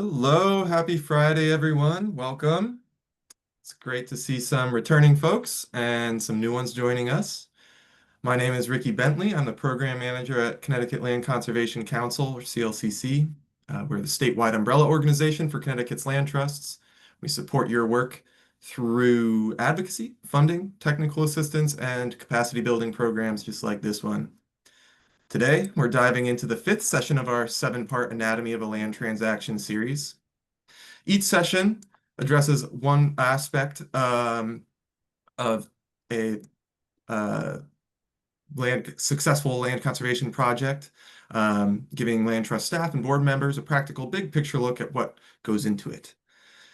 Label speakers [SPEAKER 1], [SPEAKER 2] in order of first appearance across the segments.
[SPEAKER 1] Hello, happy Friday, everyone. Welcome. It's great to see some returning folks and some new ones joining us. My name is Ricky Bentley. I'm the program manager at Connecticut Land Conservation Council, or CLCC. We're the statewide umbrella organization for Connecticut's land trusts. We support your work through advocacy, funding, technical assistance, and capacity building programs just like this one. Today, we're diving into the fifth session of our seven-part Anatomy of a Land Transaction series. Each session addresses one aspect of a uh, successful land conservation project, giving land trust staff and board members a practical big picture look at what goes into it.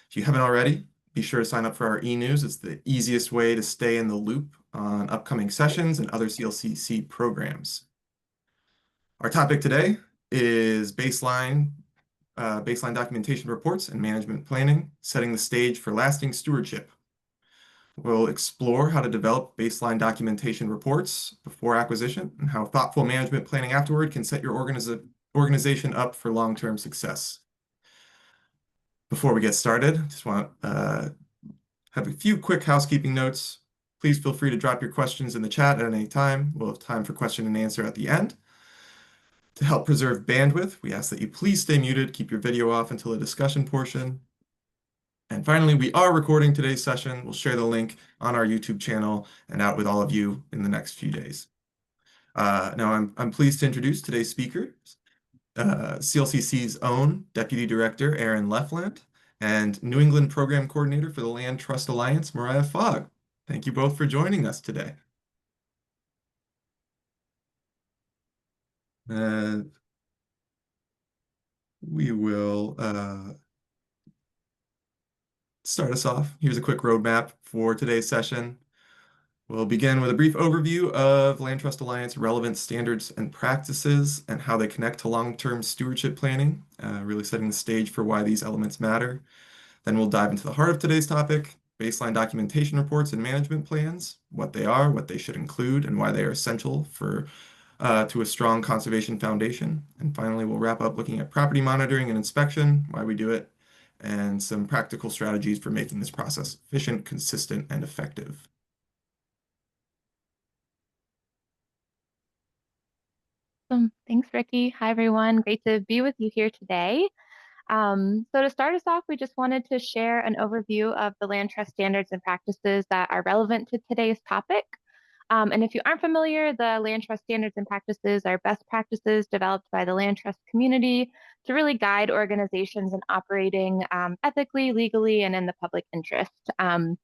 [SPEAKER 1] If you haven't already, be sure to sign up for our e-news. It's the easiest way to stay in the loop on upcoming sessions and other CLCC programs. Our topic today is baseline documentation reports and management planning, setting the stage for lasting stewardship. We'll explore how to develop baseline documentation reports before acquisition and how thoughtful management planning afterward can set your organization up for long-term success. Before we get started, I just want to have a few quick housekeeping notes. Please feel free to drop your questions in the chat at any time. We'll have time for question and answer at the end. To help preserve bandwidth, we ask that you please stay muted, keep your video off until the discussion portion. And finally, we are recording today's session. We'll share the link on our YouTube channel and out with all of you in the next few days. Now, I'm pleased to introduce today's speaker, CLCC's own Deputy Director, Aaron Lefland, and New England Program Coordinator for the Land Trust Alliance, Mariah Fogg. Thank you both for joining us today. We will start us off. Here's a quick roadmap for today's session. We'll begin with a brief overview of Land Trust Alliance relevant standards and practices and how they connect to long-term stewardship planning, really setting the stage for why these elements matter. Then we'll dive into the heart of today's topic, baseline documentation reports and management plans, what they are, what they should include, and why they are essential to a strong conservation foundation. And finally, we'll wrap up looking at property monitoring and inspection, why we do it, and some practical strategies for making this process efficient, consistent, and effective.
[SPEAKER 2] Thanks, Ricky. Hi, everyone. Great to be with you here today. So to start us off, we just wanted to share an overview of the land trust standards and practices that are relevant to today's topic. And if you aren't familiar, the land trust standards and practices are best practices developed by the land trust community to really guide organizations in operating ethically, legally, and in the public interest. So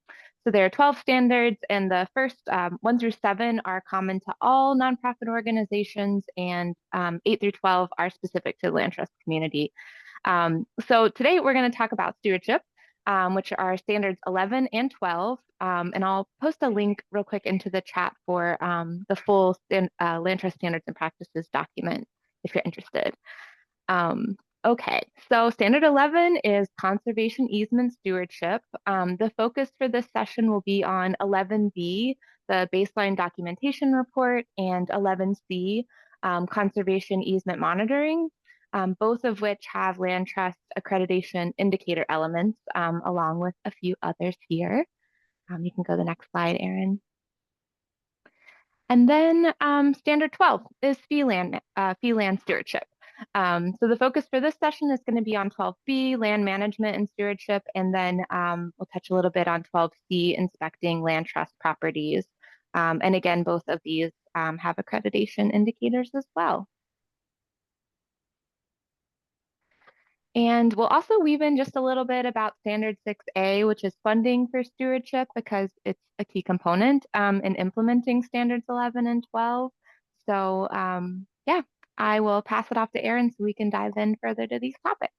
[SPEAKER 2] there are 12 standards, and the first 1 through 7 are common to all nonprofit organizations, and 8 through 12 are specific to the land trust community. So today we're going to talk about stewardship, which are standards 11 and 12. And I'll post a link real quick into the chat for the full land trust standards and practices document if you're interested. Okay, so standard 11 is conservation easement stewardship. The focus for this session will be on 11B, the baseline documentation report, and 11C, conservation easement monitoring, both of which have land trust accreditation indicator elements, along with a few others here. You can go to the next slide, Aaron. And then standard 12 is fee land stewardship. So the focus for this session is going to be on 12B, land management and stewardship, and then we'll touch a little bit on 12C, inspecting land trust properties. And again, both of these have accreditation indicators as well. And we'll also weave in just a little bit about Standard 6A, which is funding for stewardship, because it's a key component in implementing Standards 11 and 12. So yeah, I will pass it off to Aaron so we can dive in further to these topics.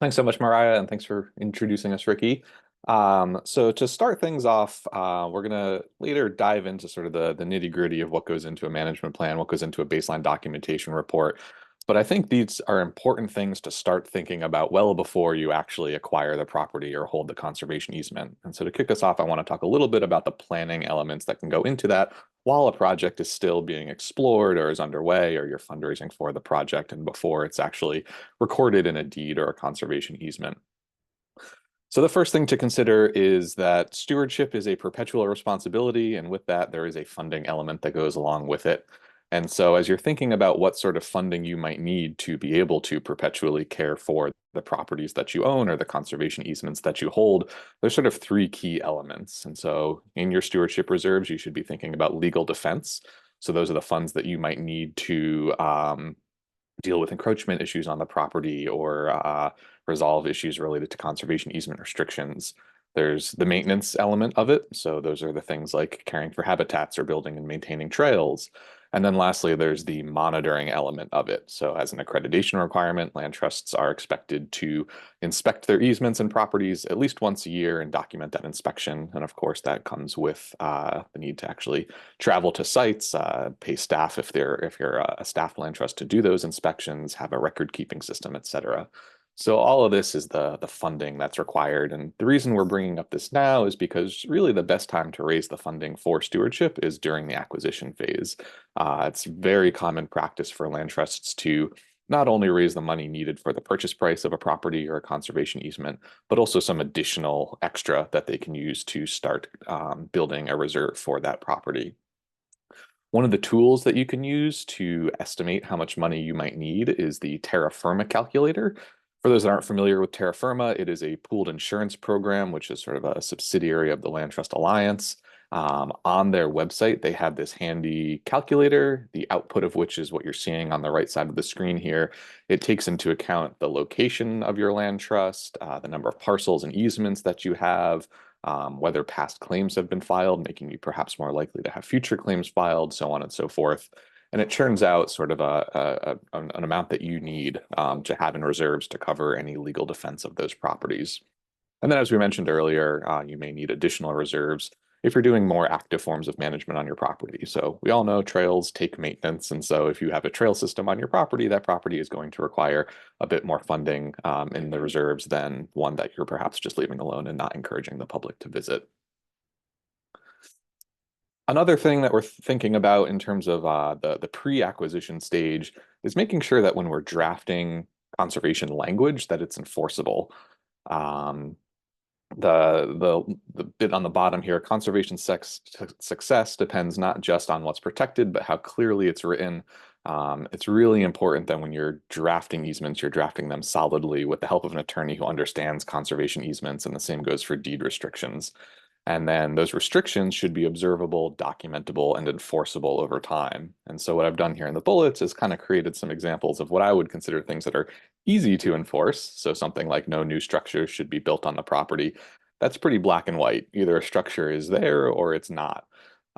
[SPEAKER 3] Thanks so much, Mariah, and thanks for introducing us, Ricky. So to start things off, we're going to later dive into sort of the nitty-gritty of what goes into a management plan, what goes into a baseline documentation report. But I think these are important things to start thinking about well before you actually acquire the property or hold the conservation easement. And so to kick us off, I want to talk a little bit about the planning elements that can go into that while a project is still being explored or is underway, or you're fundraising for the project and before it's actually recorded in a deed or a conservation easement. So the first thing to consider is that stewardship is a perpetual responsibility, and with that, there is a funding element that goes along with it. And so as you're thinking about what sort of funding you might need to be able to perpetually care for the properties that you own or the conservation easements that you hold, there's sort of three key elements. And so in your stewardship reserves, you should be thinking about legal defense. So those are the funds that you might need to deal with encroachment issues on the property or resolve issues related to conservation easement restrictions. There's the maintenance element of it. So those are the things like caring for habitats or building and maintaining trails. And then lastly, there's the monitoring element of it. So as an accreditation requirement, land trusts are expected to inspect their easements and properties at least once a year and document that inspection. And of course, that comes with the need to actually travel to sites, pay staff if you're a staff land trust to do those inspections, have a record keeping system, et cetera. So all of this is the funding that's required. And the reason we're bringing up this now is because really the best time to raise the funding for stewardship is during the acquisition phase. It's very common practice for land trusts to not only raise the money needed for the purchase price of a property or a conservation easement, but also some additional extra that they can use to start building a reserve for that property. One of the tools that you can use to estimate how much money you might need is the Terra Firma calculator. For those that aren't familiar with Terra Firma, it is a pooled insurance program, which is sort of a subsidiary of the Land Trust Alliance. On their website, they have this handy calculator, the output of which is what you're seeing on the right side of the screen here. It takes into account the location of your land trust, the number of parcels and easements that you have, whether past claims have been filed, making you perhaps more likely to have future claims filed, so on and so forth. And it churns out sort of an amount that you need to have in reserves to cover any legal defense of those properties. And then, as we mentioned earlier, you may need additional reserves if you're doing more active forms of management on your property. So we all know trails take maintenance. And so if you have a trail system on your property, that property is going to require a bit more funding in the reserves than one that you're perhaps just leaving alone and not encouraging the public to visit. Another thing that we're thinking about in terms of the pre-acquisition stage is making sure that when we're drafting conservation language, that it's enforceable. The bit on the bottom here, conservation success depends not just on what's protected, but how clearly it's written. It's really important that when you're drafting easements, you're drafting them solidly with the help of an attorney who understands conservation easements, and the same goes for deed restrictions. And then those restrictions should be observable, documentable, and enforceable over time. And so what I've done here in the bullets is kind of created some examples of what I would consider things that are easy to enforce. So something like no new structures should be built on the property. That's pretty black and white. Either a structure is there or it's not.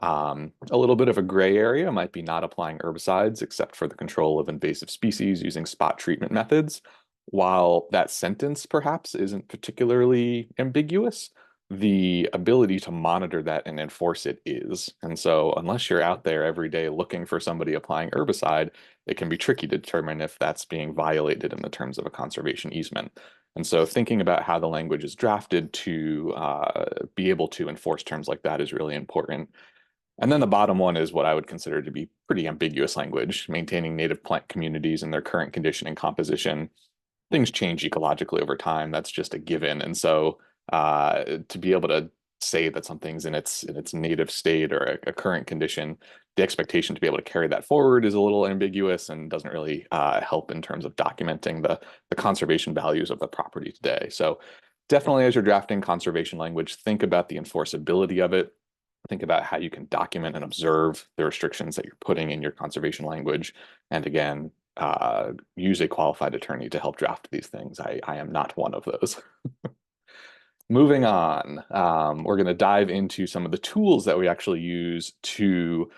[SPEAKER 3] A little bit of a gray area might be not applying herbicides except for the control of invasive species using spot treatment methods. While that sentence perhaps isn't particularly ambiguous, the ability to monitor that and enforce it is. And so unless you're out there every day looking for somebody applying herbicide, it can be tricky to determine if that's being violated in the terms of a conservation easement. And so thinking about how the language is drafted to be able to enforce terms like that is really important. And then the bottom one is what I would consider to be pretty ambiguous language, maintaining native plant communities in their current condition and composition. Things change ecologically over time. That's just a given. And so to be able to say that something's in its native state or a current condition, the expectation to be able to carry that forward is a little ambiguous and doesn't really help in terms of documenting the conservation values of the property today. So definitely as you're drafting conservation language, think about the enforceability of it. Think about how you can document and observe the restrictions that you're putting in your conservation language. And again, use a qualified attorney to help draft these things. I am not one of those. Moving on, we're going to dive into some of the tools that we actually use to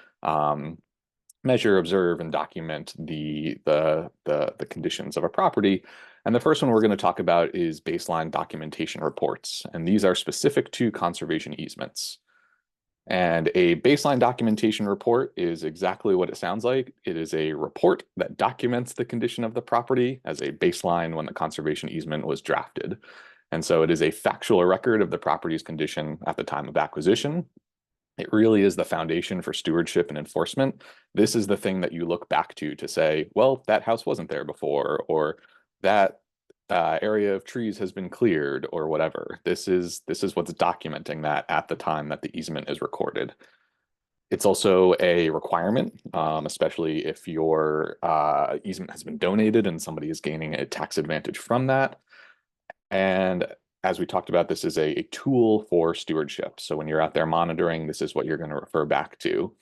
[SPEAKER 3] measure, observe, and document the conditions of a property. And the first one we're going to talk about is baseline documentation reports. And these are specific to conservation easements. And a baseline documentation report is exactly what it sounds like. It is a report that documents the condition of the property as a baseline when the conservation easement was drafted. And so it is a factual record of the property's condition at the time of acquisition. It really is the foundation for stewardship and enforcement. This is the thing that you look back to say, well, that house wasn't there before, or that area of trees has been cleared, or whatever. This is what's documenting that at the time that the easement is recorded. It's also a requirement, especially if your easement has been donated and somebody is gaining a tax advantage from that. And as we talked about, this is a tool for stewardship. So when you're out there monitoring, this is what you're going to refer back to.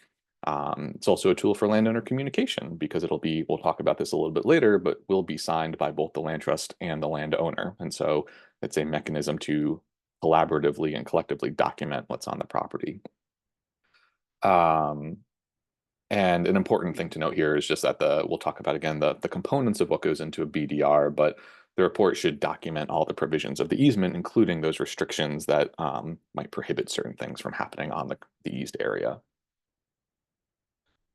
[SPEAKER 3] It's also a tool for landowner communication because we'll talk about this a little bit later, but will be signed by both the land trust and the landowner. And so it's a mechanism to collaboratively and collectively document what's on the property. And an important thing to note here is just that we'll talk about again the components of what goes into a BDR, but the report should document all the provisions of the easement, including those restrictions that might prohibit certain things from happening on the eased area.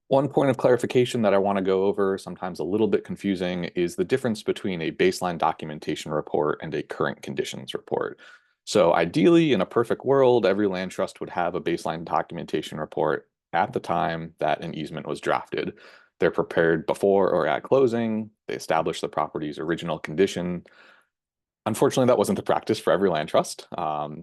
[SPEAKER 3] One point of clarification that I want to go over, sometimes a little bit confusing, is the difference between a baseline documentation report and a current conditions report. So ideally, in a perfect world, every land trust would have a baseline documentation report at the time that an easement was drafted. They're prepared before or at closing. They establish the property's original condition. Unfortunately, that wasn't the practice for every land trust.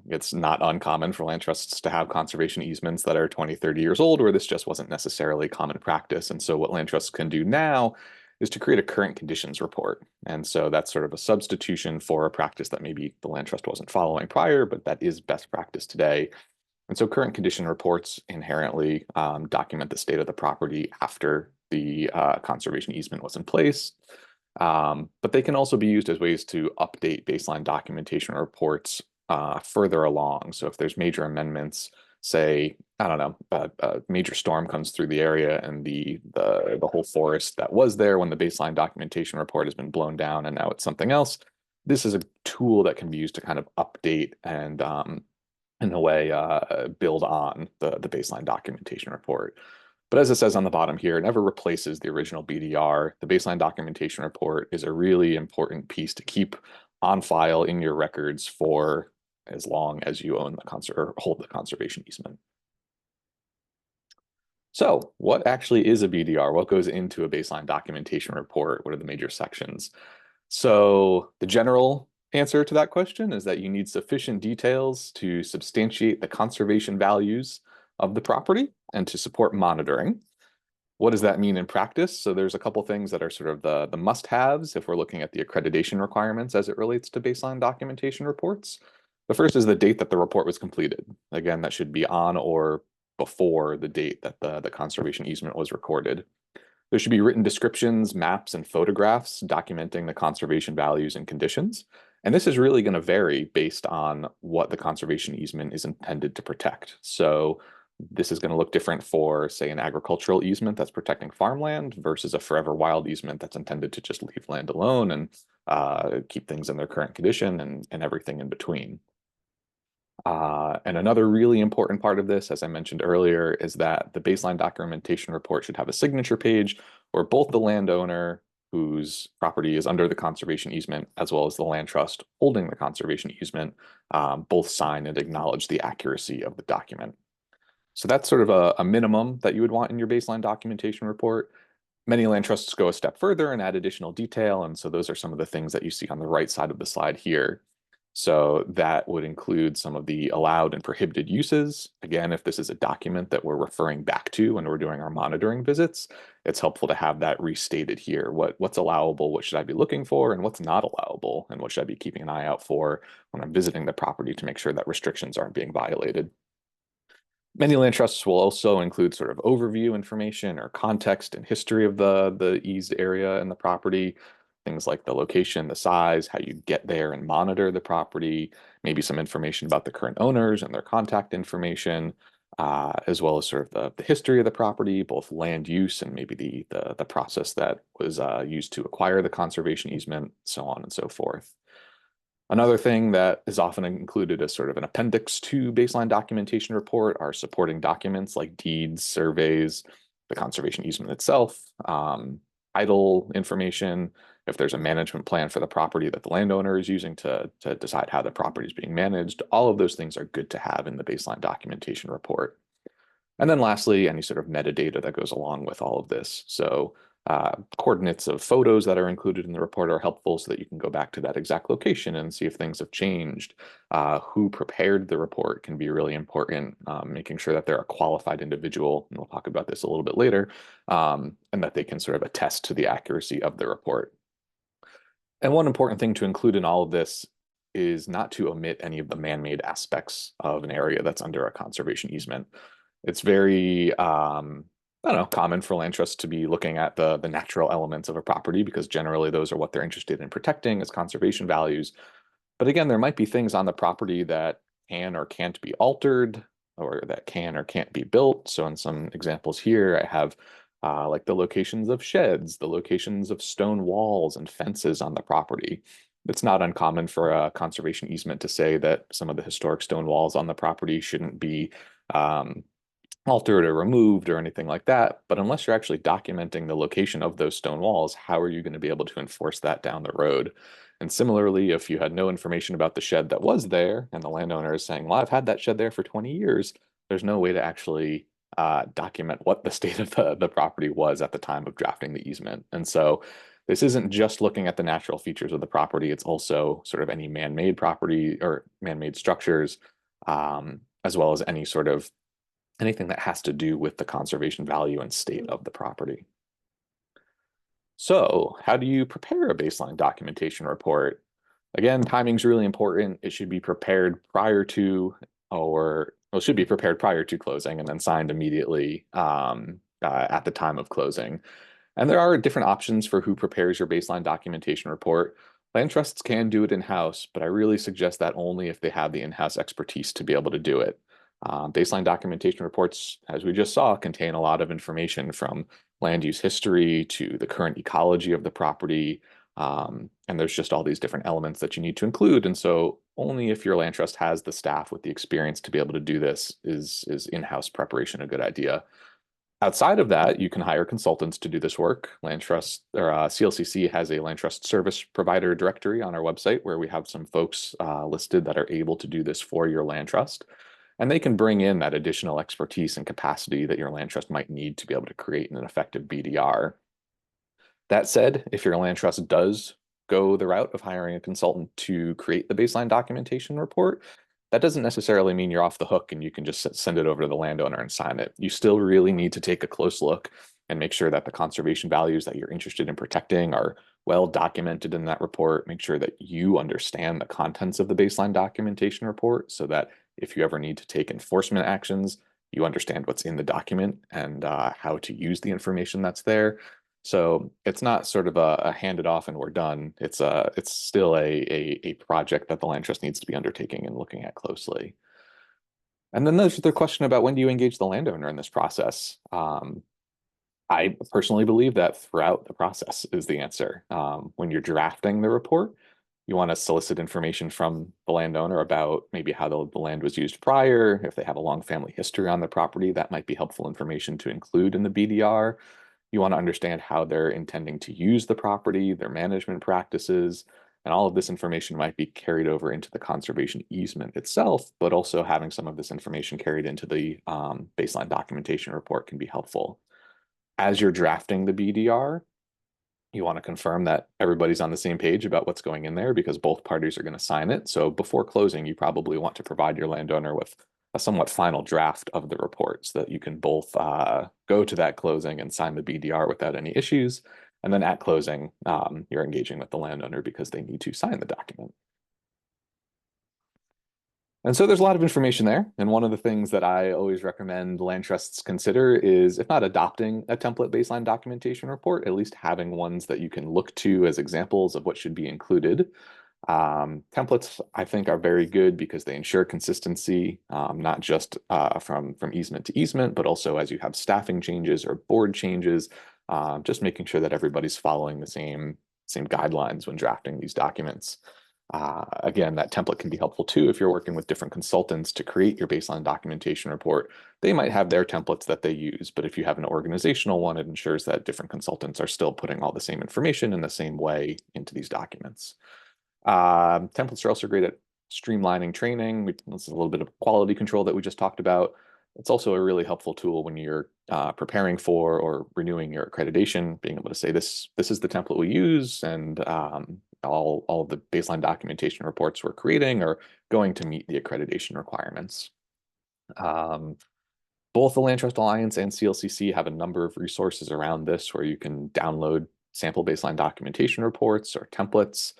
[SPEAKER 3] It's not uncommon for land trusts to have conservation easements that are 20, 30 years old, where this just wasn't necessarily common practice. And so what land trusts can do now is to create a current conditions report. And so that's sort of a substitution for a practice that maybe the land trust wasn't following prior, but that is best practice today. And so current condition reports inherently document the state of the property after the conservation easement was in place. But they can also be used as ways to update baseline documentation reports further along. So if there's major amendments, say, I don't know, a major storm comes through the area and the whole forest that was there when the baseline documentation report has been blown down and now it's something else. This is a tool that can be used to kind of update and in a way build on the baseline documentation report. But as it says on the bottom here, it never replaces the original BDR. The baseline documentation report is a really important piece to keep on file in your records for as long as you own or hold the conservation easement. So what actually is a BDR? What goes into a baseline documentation report? What are the major sections? So the general answer to that question is that you need sufficient details to substantiate the conservation values of the property and to support monitoring. What does that mean in practice? So there's a couple things that are sort of the must-haves if we're looking at the accreditation requirements as it relates to baseline documentation reports. The first is the date that the report was completed. Again, that should be on or before the date that the conservation easement was recorded. There should be written descriptions, maps, and photographs documenting the conservation values and conditions. And this is really going to vary based on what the conservation easement is intended to protect. So this is going to look different for, say, an agricultural easement that's protecting farmland versus a forever wild easement that's intended to just leave land alone and keep things in their current condition and everything in between. And another really important part of this, as I mentioned earlier, is that the baseline documentation report should have a signature page where both the landowner whose property is under the conservation easement, as well as the land trust holding the conservation easement, both sign and acknowledge the accuracy of the document. So that's sort of a minimum that you would want in your baseline documentation report. Many land trusts go a step further and add additional detail. And so those are some of the things that you see on the right side of the slide here. So that would include some of the allowed and prohibited uses. Again, if this is a document that we're referring back to when we're doing our monitoring visits, it's helpful to have that restated here. What's allowable, what should I be looking for, and what's not allowable, and what should I be keeping an eye out for when I'm visiting the property to make sure that restrictions aren't being violated. Many land trusts will also include sort of overview information or context and history of the eased area and the property, things like the location, the size, how you get there and monitor the property, maybe some information about the current owners and their contact information, as well as sort of the history of the property, both land use and maybe the process that was used to acquire the conservation easement, so on and so forth. Another thing that is often included as sort of an appendix to baseline documentation report are supporting documents like deeds, surveys, the conservation easement itself, idle information, if there's a management plan for the property that the landowner is using to decide how the property is being managed. All of those things are good to have in the baseline documentation report. And then lastly, any sort of metadata that goes along with all of this. So coordinates of photos that are included in the report are helpful so that you can go back to that exact location and see if things have changed. Who prepared the report can be really important, making sure that they're a qualified individual, and we'll talk about this a little bit later, and that they can sort of attest to the accuracy of the report. And one important thing to include in all of this is not to omit any of the man-made aspects of an area that's under a conservation easement. It's very, I don't know, common for land trusts to be looking at the natural elements of a property because generally those are what they're interested in protecting as conservation values. But again, there might be things on the property that can or can't be altered or that can or can't be built. So in some examples here, I have like the locations of sheds, the locations of stone walls and fences on the property. It's not uncommon for a conservation easement to say that some of the historic stone walls on the property shouldn't be altered or removed or anything like that. But unless you're actually documenting the location of those stone walls, how are you going to be able to enforce that down the road? And similarly, if you had no information about the shed that was there and the landowner is saying, well, I've had that shed there for 20 years, there's no way to actually document what the state of the property was at the time of drafting the easement. And so this isn't just looking at the natural features of the property, it's also sort of any man-made property or man-made structures, as well as any sort of anything that has to do with the conservation value and state of the property. So how do you prepare a baseline documentation report? Again, timing is really important. It should be prepared prior to, or well, it should be prepared prior to closing and then signed immediately at the time of closing. And there are different options for who prepares your baseline documentation report. Land trusts can do it in-house, but I really suggest that only if they have the in-house expertise to be able to do it. Baseline documentation reports, as we just saw, contain a lot of information from land use history to the current ecology of the property. And there's just all these different elements that you need to include. And so only if your land trust has the staff with the experience to be able to do this is in-house preparation a good idea. Outside of that, you can hire consultants to do this work. Land Trust or CLCC has a land trust service provider directory on our website where we have some folks listed that are able to do this for your land trust. And they can bring in that additional expertise and capacity that your land trust might need to be able to create an effective BDR. That said, if your land trust does go the route of hiring a consultant to create the baseline documentation report, that doesn't necessarily mean you're off the hook and you can just send it over to the landowner and sign it. You still really need to take a close look and make sure that the conservation values that you're interested in protecting are well documented in that report. Make sure that you understand the contents of the baseline documentation report so that if you ever need to take enforcement actions, you understand what's in the document and how to use the information that's there. So it's not sort of a hand it off and we're done. It's still a project that the land trust needs to be undertaking and looking at closely. And then there's the question about when do you engage the landowner in this process? I personally believe that throughout the process is the answer. When you're drafting the report, you want to solicit information from the landowner about maybe how the land was used prior. If they have a long family history on the property, that might be helpful information to include in the BDR. You want to understand how they're intending to use the property, their management practices, and all of this information might be carried over into the conservation easement itself, but also having some of this information carried into the baseline documentation report can be helpful. As you're drafting the BDR, you want to confirm that everybody's on the same page about what's going in there because both parties are going to sign it. So before closing, you probably want to provide your landowner with a somewhat final draft of the report so that you can both go to that closing and sign the BDR without any issues. And then at closing, you're engaging with the landowner because they need to sign the document. And so there's a lot of information there. And one of the things that I always recommend land trusts consider is, if not adopting a template baseline documentation report, at least having ones that you can look to as examples of what should be included. Templates, I think, are very good because they ensure consistency, not just from easement to easement, but also as you have staffing changes or board changes, just making sure that everybody's following the same guidelines when drafting these documents. Again, that template can be helpful too if you're working with different consultants to create your baseline documentation report. They might have their templates that they use, but if you have an organizational one, it ensures that different consultants are still putting all the same information in the same way into these documents. Templates are also great at streamlining training. This is a little bit of quality control that we just talked about. It's also a really helpful tool when you're preparing for or renewing your accreditation, being able to say this is the template we use, and all of the baseline documentation reports we're creating are going to meet the accreditation requirements. Both the Land Trust Alliance and CLCC have a number of resources around this where you can download sample baseline documentation reports or templates.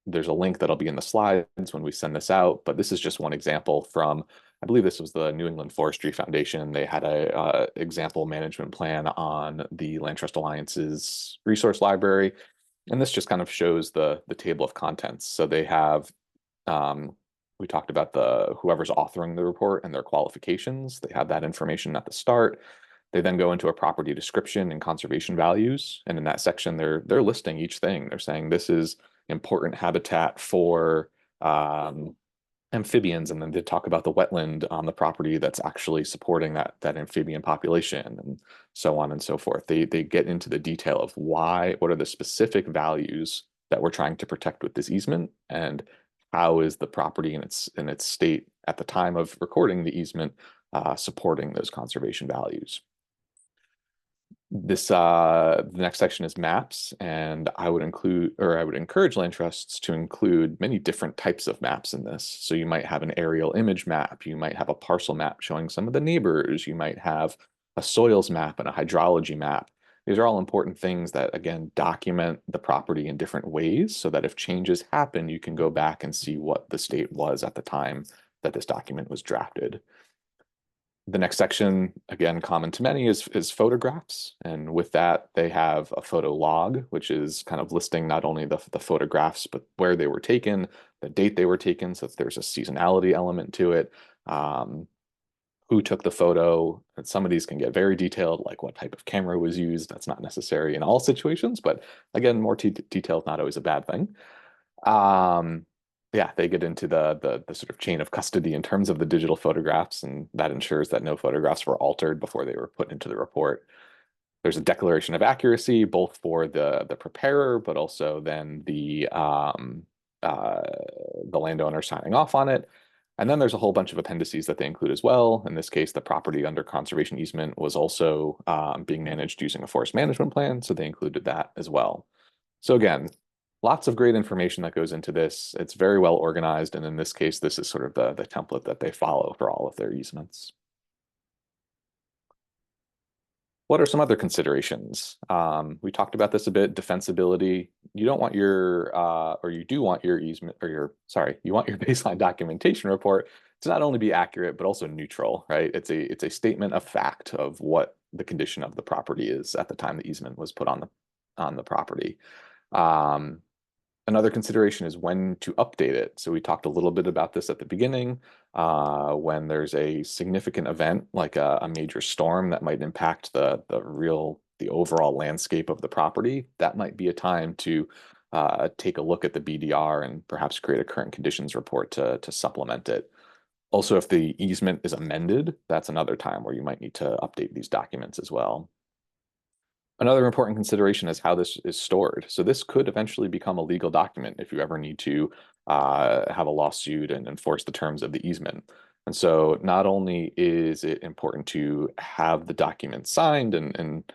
[SPEAKER 3] There's a link that'll be in the slides when we send this out, but this is just one example from, I believe this was the New England Forestry Foundation. They had a example management plan on the Land Trust Alliance's resource library. And this just kind of shows the table of contents. So they have, we talked about whoever's authoring the report and their qualifications. They have that information at the start. They then go into a property description and conservation values. And in that section, they're listing each thing. They're saying this is important habitat for amphibians, and then they talk about the wetland on the property that's actually supporting that amphibian population, and so on and so forth. They get into the detail of what are the specific values that we're trying to protect with this easement, and how is the property in its state at the time of recording the easement supporting those conservation values. This the next section is maps, and I would encourage land trusts to include many different types of maps in this. So you might have an aerial image map, you might have a parcel map showing some of the neighbors, you might have a soils map and a hydrology map. These are all important things that, again, document the property in different ways so that if changes happen, you can go back and see what the state was at the time that this document was drafted. The next section, again, common to many, is photographs. And with that, they have a photo log, which is kind of listing not only the photographs, but where they were taken, the date they were taken, so that there's a seasonality element to it, who took the photo. And some of these can get very detailed, like what type of camera was used. That's not necessary in all situations, but again, more detail is not always a bad thing. Yeah, they get into the sort of chain of custody in terms of the digital photographs, and that ensures that no photographs were altered before they were put into the report. There's a declaration of accuracy, both for the preparer, but also then the landowner signing off on it. And then there's a whole bunch of appendices that they include as well. In this case, the property under conservation easement was also being managed using a forest management plan, so they included that as well. So again, lots of great information that goes into this. It's very well organized, and in this case, this is sort of the template that they follow for all of their easements. What are some other considerations? We talked about this a bit, defensibility. You don't want your, or you do want your easement, or you want your baseline documentation report to not only be accurate, but also neutral, right? It's a statement of fact of what the condition of the property is at the time the easement was put on the property. Another consideration is when to update it. So we talked a little bit about this at the beginning. When there's a significant event like a major storm that might impact the overall landscape of the property, that might be a time to take a look at the BDR and perhaps create a current conditions report to supplement it. Also, if the easement is amended, that's another time where you might need to update these documents as well. Another important consideration is how this is stored. So this could eventually become a legal document if you ever need to have a lawsuit and enforce the terms of the easement. And so not only is it important to have the document signed and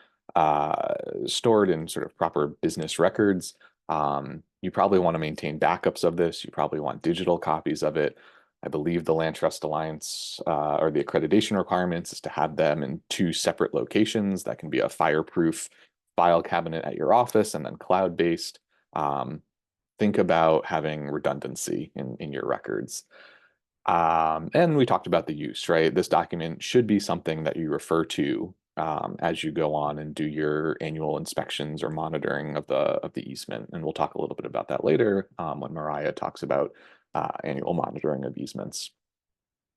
[SPEAKER 3] stored in sort of proper business records, you probably want to maintain backups of this. You probably want digital copies of it. I believe the Land Trust Alliance or the accreditation requirements is to have them in 2 separate locations. That can be a fireproof file cabinet at your office and then cloud-based. Think about having redundancy in your records. And we talked about the use, right? This document should be something that you refer to as you go on and do your annual inspections or monitoring of the easement. And we'll talk a little bit about that later when Mariah talks about annual monitoring of easements.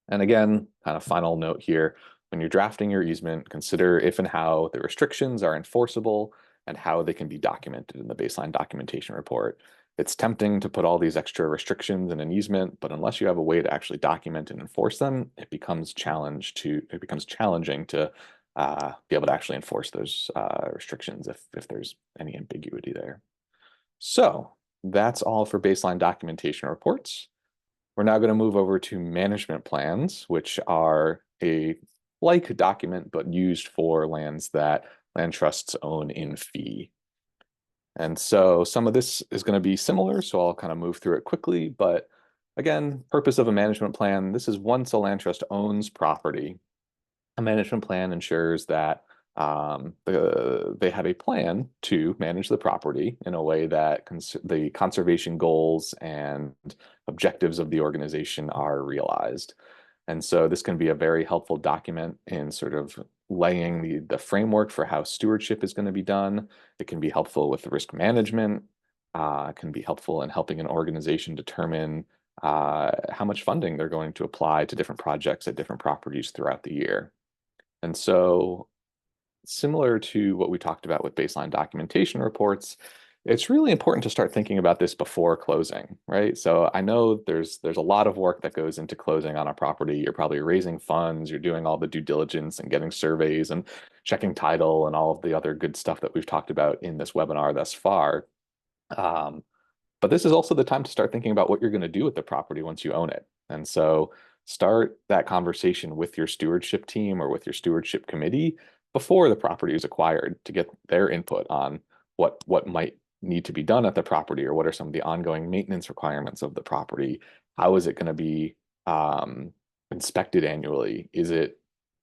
[SPEAKER 3] And again, kind of final note here, when you're drafting your easement, consider if and how the restrictions are enforceable and how they can be documented in the baseline documentation report. It's tempting to put all these extra restrictions in an easement, but unless you have a way to actually document and enforce them, it becomes challenging to be able to actually enforce those restrictions if there's any ambiguity there. So that's all for baseline documentation reports. We're now going to move over to management plans, which are a like document, but used for lands that land trusts own in fee. And so some of this is going to be similar, so I'll kind of move through it quickly. But again, purpose of a management plan, this is once a land trust owns property, a management plan ensures that they have a plan to manage the property in a way that the conservation goals and objectives of the organization are realized. And so this can be a very helpful document in sort of laying the framework for how stewardship is going to be done. It can be helpful with risk management. It can be helpful in helping an organization determine how much funding they're going to apply to different projects at different properties throughout the year. And so similar to what we talked about with baseline documentation reports, it's really important to start thinking about this before closing, right? So I know there's a lot of work that goes into closing on a property. You're probably raising funds, you're doing all the due diligence and getting surveys and checking title and all of the other good stuff that we've talked about in this webinar thus far. But this is also the time to start thinking about what you're going to do with the property once you own it. And so start that conversation with your stewardship team or with your stewardship committee before the property is acquired to get their input on what might need to be done at the property, or what are some of the ongoing maintenance requirements of the property. How is it going to be inspected annually? Is it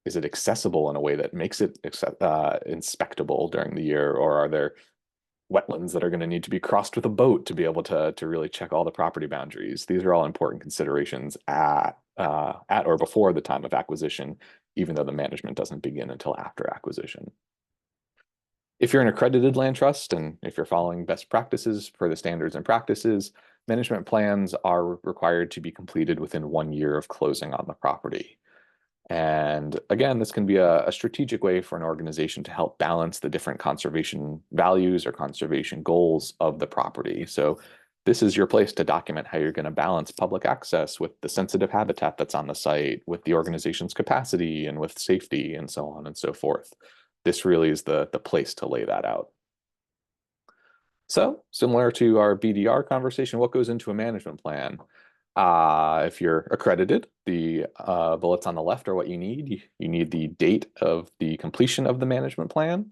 [SPEAKER 3] accessible in a way that makes it inspectable during the year, or are there wetlands that are going to need to be crossed with a boat to be able to really check all the property boundaries? These are all important considerations at or before the time of acquisition, even though the management doesn't begin until after acquisition. If you're an accredited land trust and if you're following best practices for the standards and practices, management plans are required to be completed within 1 year of closing on the property. And again, this can be a strategic way for an organization to help balance the different conservation values or conservation goals of the property. So this is your place to document how you're going to balance public access with the sensitive habitat that's on the site, with the organization's capacity and with safety and so on and so forth. This really is the place to lay that out. So similar to our BDR conversation, what goes into a management plan? If you're accredited, the bullets on the left are what you need. You need the date of the completion of the management plan.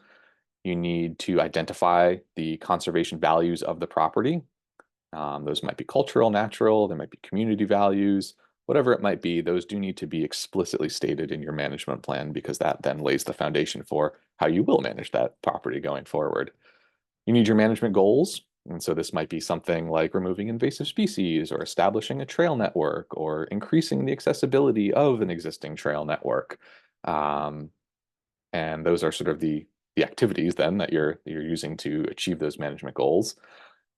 [SPEAKER 3] You need to identify the conservation values of the property. Those might be cultural, natural, there might be community values, whatever it might be. Those do need to be explicitly stated in your management plan, because that then lays the foundation for how you will manage that property going forward. You need your management goals. And so this might be something like removing invasive species, or establishing a trail network, or increasing the accessibility of an existing trail network. And those are sort of the activities then that you're using to achieve those management goals.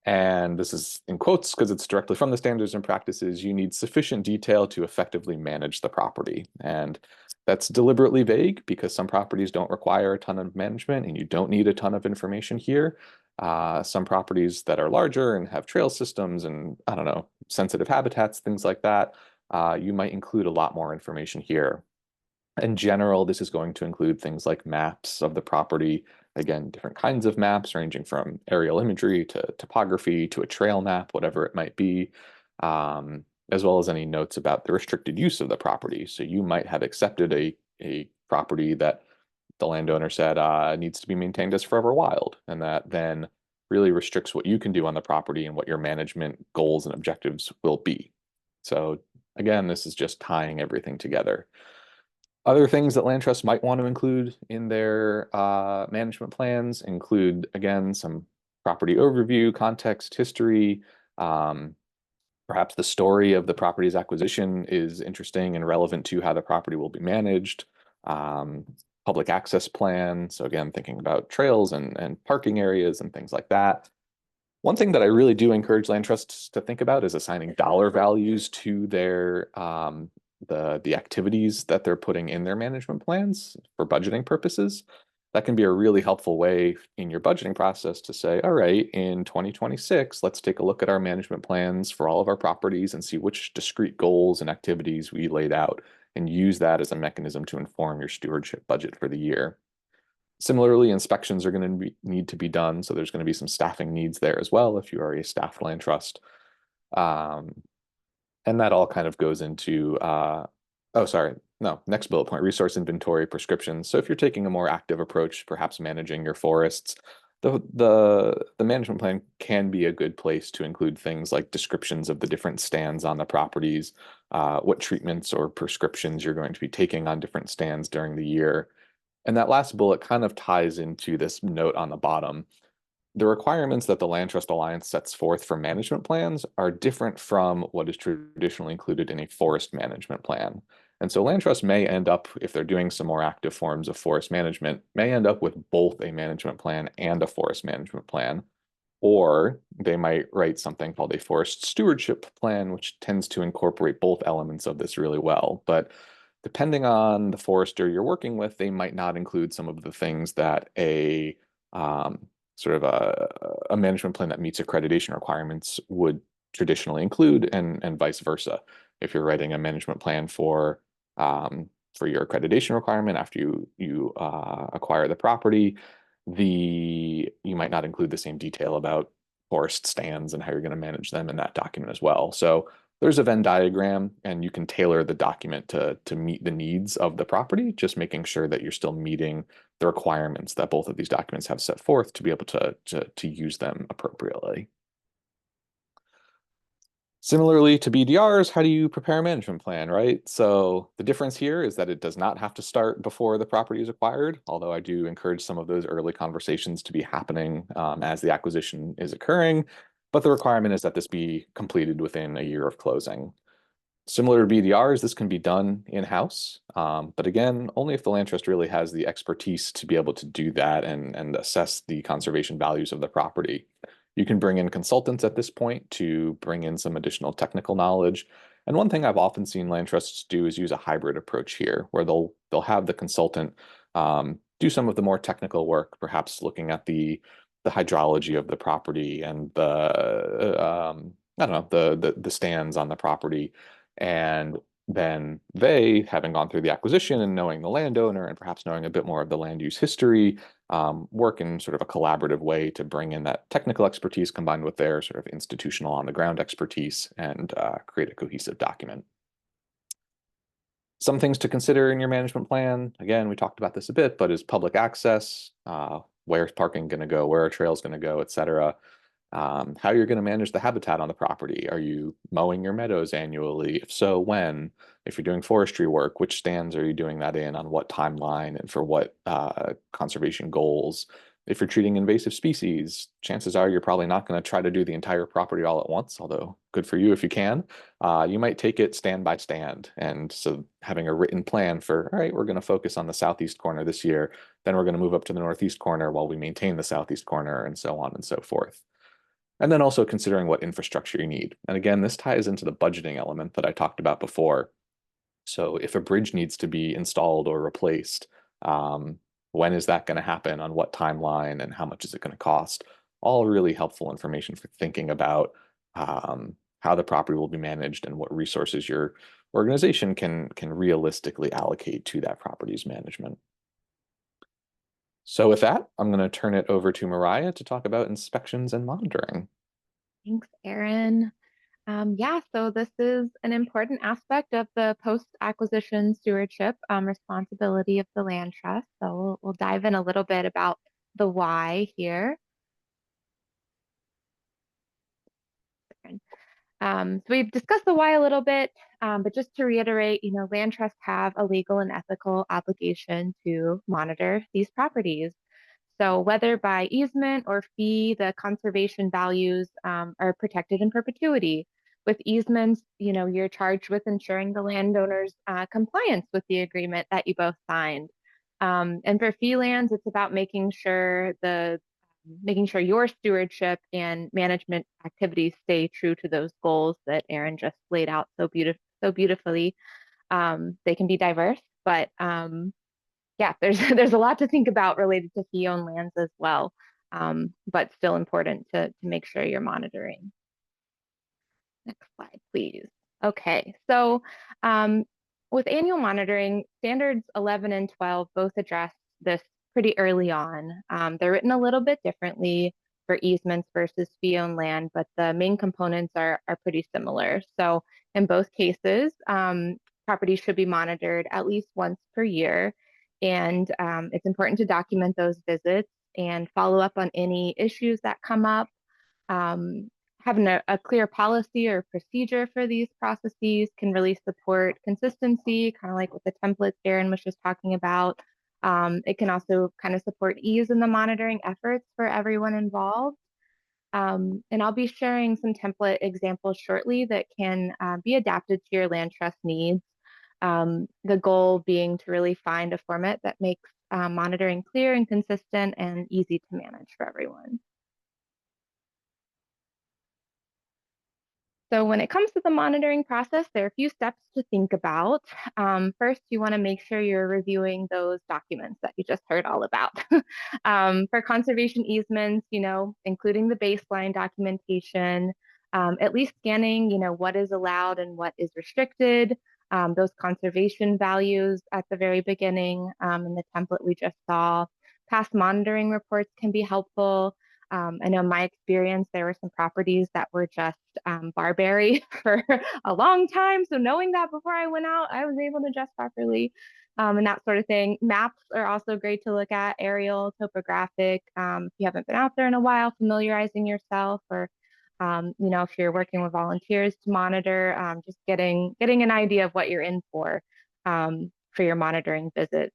[SPEAKER 3] And this is in quotes because it's directly from the standards and practices. You need sufficient detail to effectively manage the property. And that's deliberately vague because some properties don't require a ton of management and you don't need a ton of information here. Some properties that are larger and have trail systems and, I don't know, sensitive habitats, things like that, you might include a lot more information here. In general, this is going to include things like maps of the property. Again, different kinds of maps ranging from aerial imagery to topography to a trail map, whatever it might be, as well as any notes about the restricted use of the property. So you might have accepted a property that the landowner said needs to be maintained as forever wild, and that then really restricts what you can do on the property and what your management goals and objectives will be. So again, this is just tying everything together. Other things that land trusts might want to include in their management plans include, again, some property overview, context, history. Perhaps the story of the property's acquisition is interesting and relevant to how the property will be managed. Public access plan. So again, thinking about trails and parking areas and things like that. One thing that I really do encourage land trusts to think about is assigning dollar values to their the activities that they're putting in their management plans for budgeting purposes. that can be a really helpful way in your budgeting process to say, all right, in 2026, let's take a look at our management plans for all of our properties and see which discrete goals and activities we laid out, and use that as a mechanism to inform your stewardship budget for the year. Similarly, inspections are going to need to be done, so there's going to be some staffing needs there as well if you are a staffed land trust. And that all kind of goes into, next bullet point, resource inventory prescriptions. So if you're taking a more active approach, perhaps managing your forests, the management plan can be a good place to include things like descriptions of the different stands on the properties, what treatments or prescriptions you're going to be taking on different stands during the year. And that last bullet kind of ties into this note on the bottom. The requirements that the Land Trust Alliance sets forth for management plans are different from what is traditionally included in a forest management plan. And so land trusts may end up, if they're doing some more active forms of forest management, may end up with both a management plan and a forest management plan. Or they might write something called a forest stewardship plan, which tends to incorporate both elements of this really well. But depending on the forester you're working with, they might not include some of the things that a sort of a management plan that meets accreditation requirements would traditionally include, and vice versa. If you're writing a management plan for your accreditation requirement after you acquire the property, you might not include the same detail about forest stands and how you're going to manage them in that document as well. So there's a Venn diagram, and you can tailor the document to meet the needs of the property, just making sure that you're still meeting the requirements that both of these documents have set forth to be able to use them appropriately. Similarly to BDRs, how do you prepare a management plan, right? So the difference here is that it does not have to start before the property is acquired, although I do encourage some of those early conversations to be happening as the acquisition is occurring. But the requirement is that this be completed within a year of closing. Similar to BDRs, this can be done in-house, but again, only if the land trust really has the expertise to be able to do that and assess the conservation values of the property. You can bring in consultants at this point to bring in some additional technical knowledge. And one thing I've often seen land trusts do is use a hybrid approach here, where they'll have the consultant do some of the more technical work, perhaps looking at the hydrology of the property and the stands on the property. And then they, having gone through the acquisition and knowing the landowner and perhaps knowing a bit more of the land use history, work in sort of a collaborative way to bring in that technical expertise combined with their sort of institutional on the ground expertise and create a cohesive document. Some things to consider in your management plan. Again, we talked about this a bit, but is public access, where's parking going to go, where are trails going to go, et cetera. How you're going to manage the habitat on the property. Are you mowing your meadows annually? If so, when? If you're doing forestry work, which stands are you doing that in, on what timeline, and for what conservation goals? If you're treating invasive species, chances are you're probably not going to try to do the entire property all at once, although good for you if you can. You might take it stand by stand. And so having a written plan for, all right, we're going to focus on the southeast corner this year, then we're going to move up to the northeast corner while we maintain the southeast corner, and so on and so forth. And then also considering what infrastructure you need. And again, this ties into the budgeting element that I talked about before. So if a bridge needs to be installed or replaced, when is that going to happen, on what timeline, and how much is it going to cost? All really helpful information for thinking about how the property will be managed and what resources your organization can realistically allocate to that property's management. So with that, I'm going to turn it over to Mariah to talk about inspections and monitoring.
[SPEAKER 2] Thanks, Aaron. Yeah, so this is an important aspect of the post-acquisition stewardship responsibility of the land trust. So we'll dive in a little bit about the why here. So we've discussed the why a little bit, but just to reiterate, land trusts have a legal and ethical obligation to monitor these properties. So whether by easement or fee, the conservation values are protected in perpetuity. With easements, you're charged with ensuring the landowner's compliance with the agreement that you both signed. And for fee lands, it's about making sure your stewardship and management activities stay true to those goals that Aaron just laid out so beautifully. They can be diverse, but yeah, there's there's a lot to think about related to fee-owned lands as well, but still important to make sure you're monitoring. Next slide, please. Okay, so with annual monitoring, standards 11 and 12 both address this pretty early on. They're written a little bit differently for easements versus fee-owned land, but the main components are pretty similar. So in both cases, properties should be monitored at least once per year. And it's important to document those visits and follow up on any issues that come up. Um, Having a clear policy or procedure for these processes can really support consistency, kind of like with the templates Aaron was just talking about. It can also kind of support ease in the monitoring efforts for everyone involved. And I'll be sharing some template examples shortly that can be adapted to your land trust needs. The goal being to really find a format that makes monitoring clear and consistent and easy to manage for everyone. So when it comes to the monitoring process, there are a few steps to think about. First, you want to make sure you're reviewing those documents that you just heard all about. For conservation easements, including the baseline documentation, at least scanning, what is allowed and what is restricted, those conservation values at the very beginning in the template we just saw. Past monitoring reports can be helpful. I know in my experience, there were some properties that were just barberry for a long time. So knowing that before I went out, I was able to adjust properly and that sort of thing. Maps are also great to look at, aerial, topographic. If you haven't been out there in a while, familiarizing yourself, or if you're working with volunteers to monitor, just getting an idea of what you're in for your monitoring visit.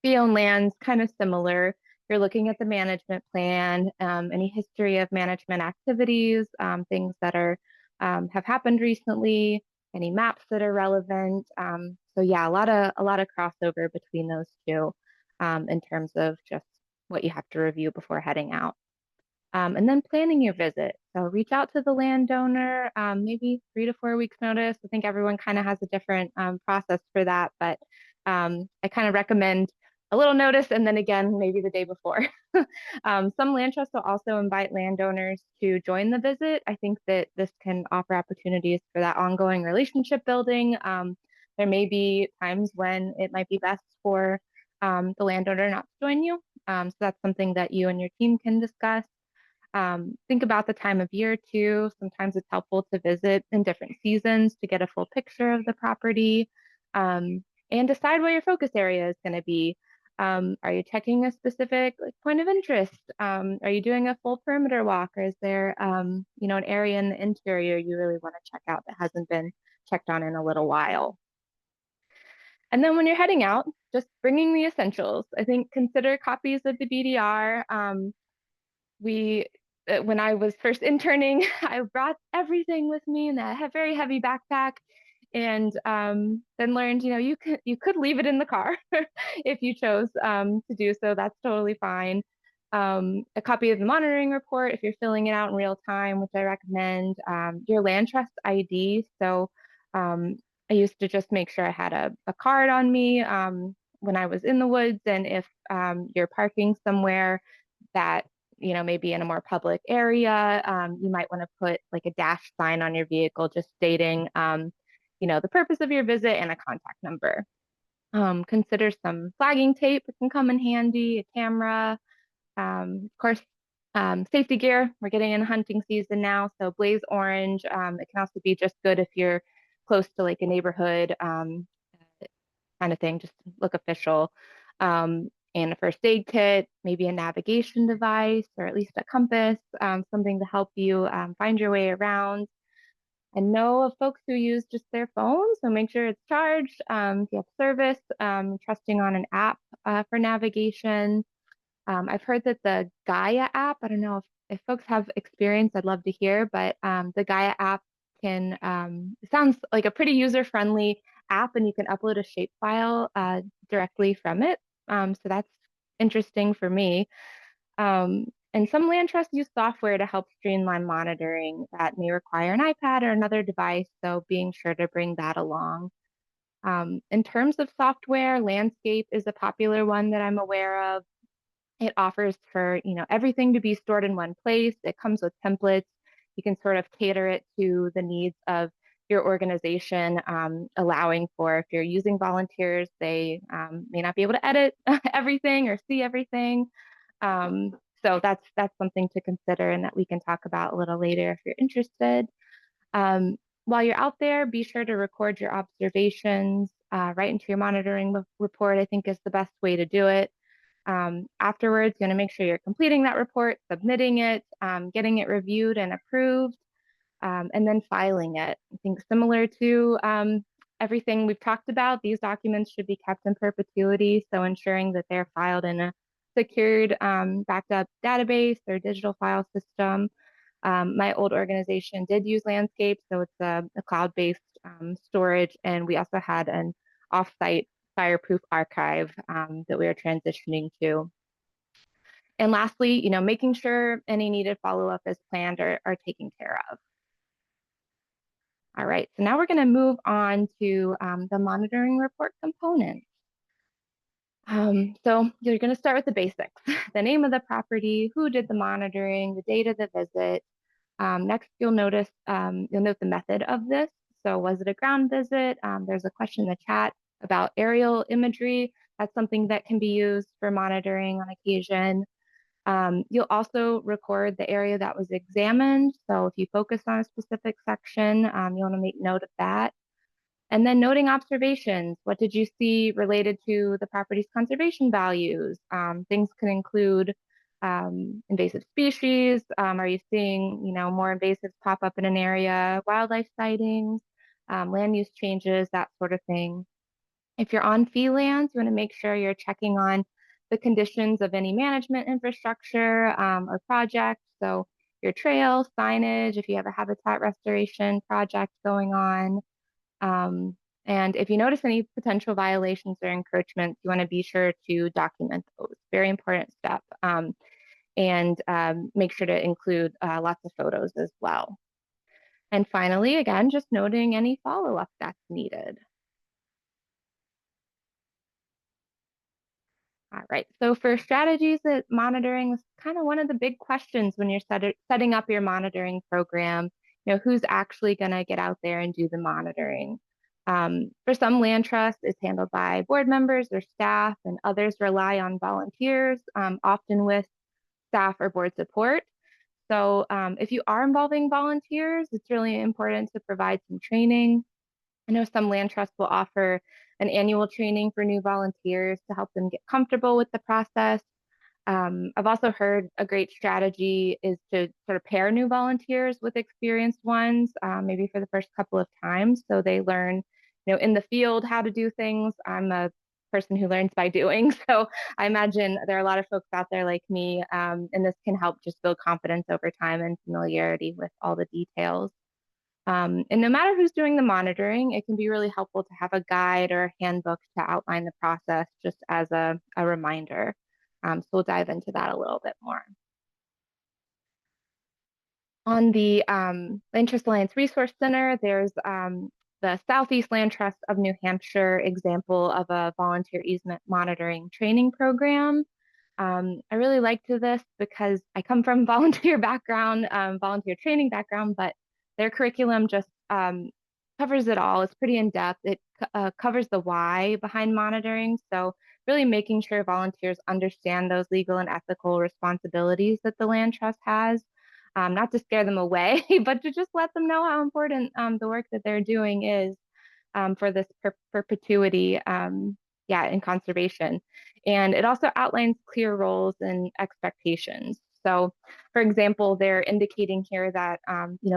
[SPEAKER 2] Fee-owned lands, kind of similar. You're looking at the management plan, any history of management activities, things that have happened recently, any maps that are relevant. So yeah, a lot of crossover between those two in terms of just what you have to review before heading out. And then planning your visit. So reach out to the landowner, maybe 3 to 4 weeks notice. I think everyone kind of has a different process for that, but I kind of recommend a little notice and then again, maybe the day before. Some land trusts will also invite landowners to join the visit. I think that this can offer opportunities for that ongoing relationship building. There may be times when it might be best for the landowner not to join you. So that's something that you and your team can discuss. Think about the time of year too. Sometimes it's helpful to visit in different seasons to get a full picture of the property and decide what your focus area is going to be. Are you checking a specific point of interest? Are you doing a full perimeter walk, or is there an area in the interior you really want to check out that hasn't been checked on in a little while? And then when you're heading out, just bringing the essentials. I think consider copies of the BDR. When I was first interning, I brought everything with me in that very heavy backpack, and then learned, you could leave it in the car if you chose to do so. That's totally fine. A copy of the monitoring report if you're filling it out in real time, which I recommend. Your land trust ID. So I used to just make sure I had a card on me when I was in the woods, and if you're parking somewhere that maybe in a more public area, you might want to put like a dash sign on your vehicle just stating the purpose of your visit and a contact number. Consider some flagging tape. It can come in handy, a camera, of course, safety gear. We're getting in hunting season now, so blaze orange. It can also be just good if you're close to like a neighborhood kind of thing, just look official. And a first aid kit, maybe a navigation device, or at least a compass, something to help you find your way around. I know of folks who use just their phone, so make sure it's charged. If you have service, trusting on an app for navigation. I've heard that the Gaia app, I don't know if folks have experience, I'd love to hear, but the Gaia app it sounds like a pretty user-friendly app, and you can upload a shapefile directly from it. So that's interesting for me. And some land trusts use software to help streamline monitoring that may require an iPad or another device, so being sure to bring that along. In terms of software, Landscape is a popular one that I'm aware of. It offers for, everything to be stored in one place. It comes with templates. You can sort of cater it to the needs of your organization, allowing for, if you're using volunteers, they may not be able to edit everything or see everything. So that's something to consider and that we can talk about a little later if you're interested. While you're out there, be sure to record your observations, right into your monitoring report, I think is the best way to do it. Afterwards, you're going to make sure you're completing that report, submitting it, getting it reviewed and approved, and then filing it. I think similar to everything we've talked about, these documents should be kept in perpetuity, so ensuring that they're filed in a secured, backed up database or digital file system. My old organization did use Landscape, so it's a cloud-based storage, and we also had an off-site fireproof archive that we are transitioning to. And lastly, making sure any needed follow-up as planned are taken care of. All right, so now we're going to move on to the monitoring report component. So you're going to start with the basics: the name of the property, who did the monitoring, the date of the visit. Next, you'll note the method of this. So was it a ground visit? There's a question in the chat about aerial imagery. That's something that can be used for monitoring on occasion. You'll also record the area that was examined. So if you focus on a specific section, you want to make note of that. And then noting observations. What did you see related to the property's conservation values? Things can include invasive species. Are you seeing, more invasives pop up in an area? Wildlife sightings, land use changes, that sort of thing. If you're on fee lands, you want to make sure you're checking on the conditions of any management infrastructure or project. So your trail, signage, if you have a habitat restoration project going on. And if you notice any potential violations or encroachments, you want to be sure to document those. Very important step. And make sure to include lots of photos as well. And finally, again, just noting any follow-up that's needed. All right, so for strategies at monitoring, this is kind of one of the big questions when you're setting up your monitoring program. Who's actually going to get out there and do the monitoring? For some, land trust is handled by board members or staff, and others rely on volunteers, often with staff or board support. So if you are involving volunteers, it's really important to provide some training. I know some land trusts will offer an annual training for new volunteers to help them get comfortable with the process. I've also heard a great strategy is to sort of pair new volunteers with experienced ones, maybe for the first couple of times, so they learn, in the field how to do things. I'm a person who learns by doing, so I imagine there are a lot of folks out there like me, and this can help just build confidence over time and familiarity with all the details. And no matter who's doing the monitoring, it can be really helpful to have a guide or a handbook to outline the process just as a reminder. So we'll dive into that a little bit more. On the Land Trust Alliance Resource Center, there's the Southeast Land Trust of New Hampshire example of a volunteer easement monitoring training program. I really liked this because I come from volunteer background, volunteer training background, but their curriculum just covers it all. It's pretty in-depth. It covers the why behind monitoring. So really making sure volunteers understand those legal and ethical responsibilities that the land trust has, not to scare them away, but to just let them know how important the work that they're doing is for this perpetuity in conservation. And it also outlines clear roles and expectations. So, for example, they're indicating here that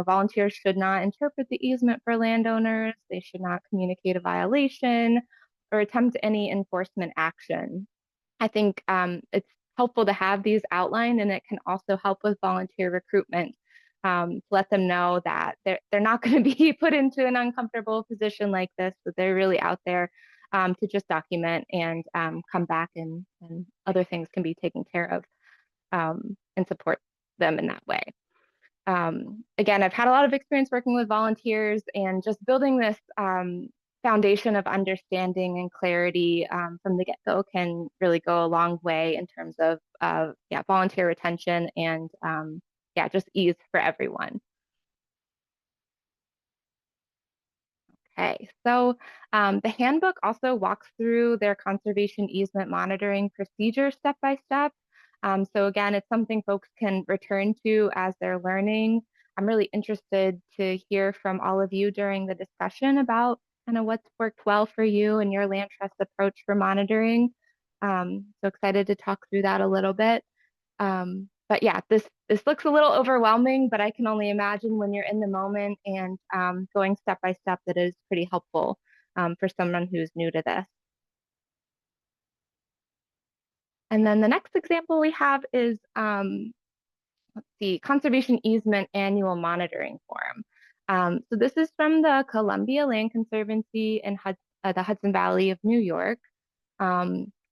[SPEAKER 2] volunteers should not interpret the easement for landowners. They should not communicate a violation or attempt any enforcement action. I think it's helpful to have these outlined, and it can also help with volunteer recruitment. To let them know that they're not going to be put into an uncomfortable position like this, that they're really out there to just document and come back, and other things can be taken care of and support them in that way. Again, I've had a lot of experience working with volunteers and just building this foundation of understanding and clarity from the get-go can really go a long way in terms of volunteer retention and just ease for everyone. Okay, so the handbook also walks through their conservation easement monitoring procedure step by step. So again, it's something folks can return to as they're learning. I'm really interested to hear from all of you during the discussion about kind of what's worked well for you and your land trust approach for monitoring. So excited to talk through that a little bit. But yeah, this looks a little overwhelming, but I can only imagine when you're in the moment and going step by step that is pretty helpful for someone who's new to this. And then the next example we have is the Conservation Easement Annual Monitoring Forum. So this is from the Columbia Land Conservancy in the Hudson Valley of New York.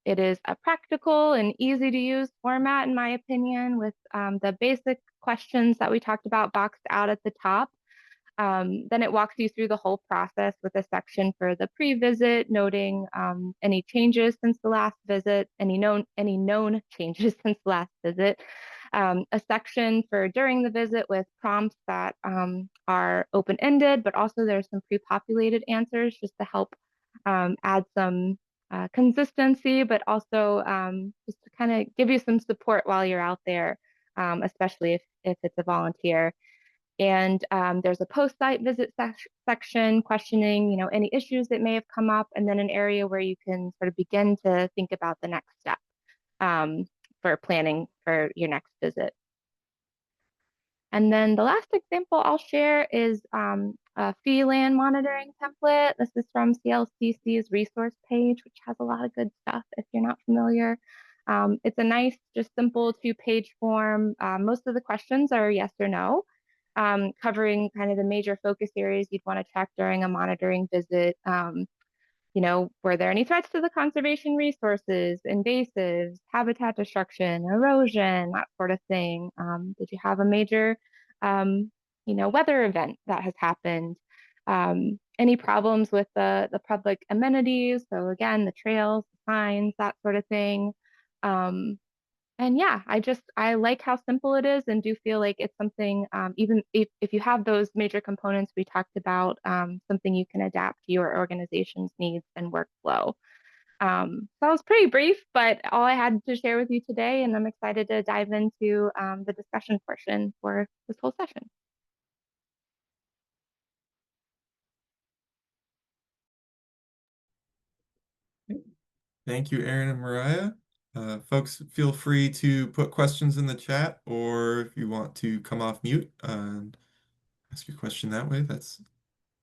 [SPEAKER 2] It is a practical and easy to use format, in my opinion, with the basic questions that we talked about boxed out at the top. Then it walks you through the whole process with a section for the pre-visit, noting any changes since the last visit, any known changes since the last visit. A section for during the visit with prompts that are open-ended, but also there's some pre-populated answers just to help add some consistency, but also just to kind of give you some support while you're out there, especially if it's a volunteer. And there's a post-site visit section questioning, any issues that may have come up, and then an area where you can sort of begin to think about the next step for planning for your next visit. And then the last example I'll share is a fee land monitoring template. This is from CLCC's resource page, which has a lot of good stuff if you're not familiar. It's a nice, just simple 2-page form. Most of the questions are yes or no, covering kind of the major focus areas you'd want to check during a monitoring visit. Were there any threats to the conservation resources, invasives, habitat destruction, erosion, that sort of thing? Did you have a major, weather event that has happened? Any problems with the public amenities? So again, the trails, the signs, that sort of thing. And yeah, I like how simple it is and do feel like it's something, even if you have those major components we talked about, something you can adapt to your organization's needs and workflow. So that was pretty brief, but all I had to share with you today, and I'm excited to dive into the discussion portion for this whole session.
[SPEAKER 1] Thank you, Aaron and Mariah. Folks, feel free to put questions in the chat, or if you want to come off mute and ask your question that way, that's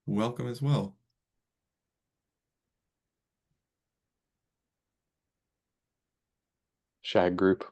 [SPEAKER 1] welcome as well.
[SPEAKER 3] Shag group.